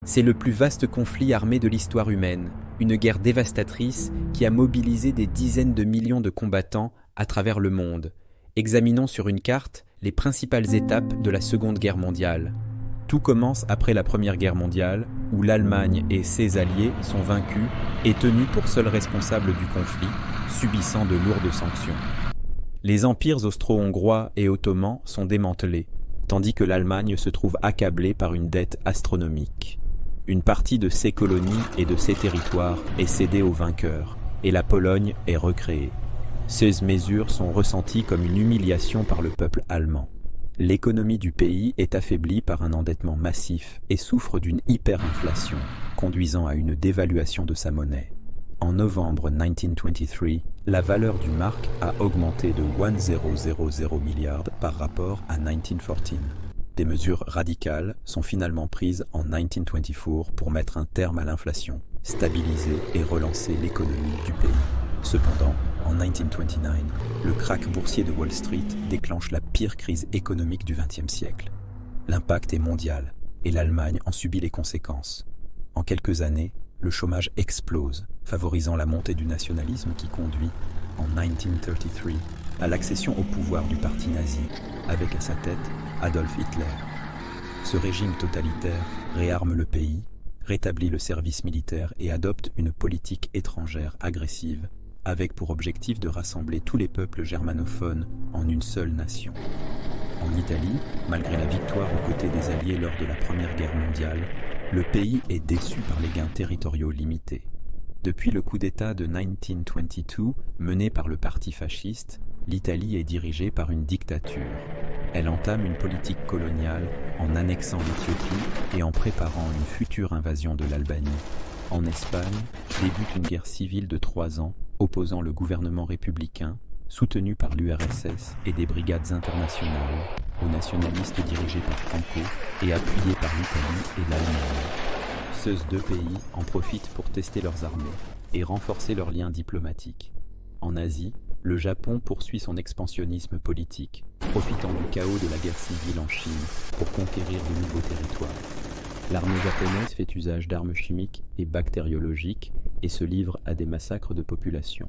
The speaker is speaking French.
C'est le plus vaste conflit armé de l'histoire humaine, une guerre dévastatrice qui a mobilisé des dizaines de millions de combattants à travers le monde. Examinons sur une carte les principales étapes de la Seconde Guerre mondiale. Tout commence après la Première Guerre mondiale, où l'Allemagne et ses alliés sont vaincus et tenus pour seuls responsables du conflit, subissant de lourdes sanctions. Les empires austro-hongrois et ottomans sont démantelés, tandis que l'Allemagne se trouve accablée par une dette astronomique. Une partie de ses colonies et de ses territoires est cédée aux vainqueurs, et la Pologne est recréée. Ces mesures sont ressenties comme une humiliation par le peuple allemand. L'économie du pays est affaiblie par un endettement massif et souffre d'une hyperinflation, conduisant à une dévaluation de sa monnaie. En novembre 1923, la valeur du mark a augmenté de 1000 milliards par rapport à 1914. Des mesures radicales sont finalement prises en 1924 pour mettre un terme à l'inflation, stabiliser et relancer l'économie du pays. Cependant, en 1929, le krach boursier de Wall Street déclenche la pire crise économique du XXe siècle. L'impact est mondial et l'Allemagne en subit les conséquences. En quelques années, le chômage explose, favorisant la montée du nationalisme qui conduit, en 1933, à l'accession au pouvoir du parti nazi, avec à sa tête Adolf Hitler. Ce régime totalitaire réarme le pays, rétablit le service militaire et adopte une politique étrangère agressive, avec pour objectif de rassembler tous les peuples germanophones en une seule nation. En Italie, malgré la victoire aux côtés des Alliés lors de la Première Guerre mondiale, le pays est déçu par les gains territoriaux limités. Depuis le coup d'État de 1922, mené par le parti fasciste, l'Italie est dirigée par une dictature. Elle entame une politique coloniale en annexant l'Éthiopie et en préparant une future invasion de l'Albanie. En Espagne, débute une guerre civile de 3 ans opposant le gouvernement républicain, soutenu par l'URSS et des brigades internationales, aux nationalistes dirigés par Franco et appuyés par l'Italie et l'Allemagne. Ces deux pays en profitent pour tester leurs armées et renforcer leurs liens diplomatiques. En Asie, le Japon poursuit son expansionnisme politique, profitant du chaos de la guerre civile en Chine pour conquérir de nouveaux territoires. L'armée japonaise fait usage d'armes chimiques et bactériologiques et se livre à des massacres de population.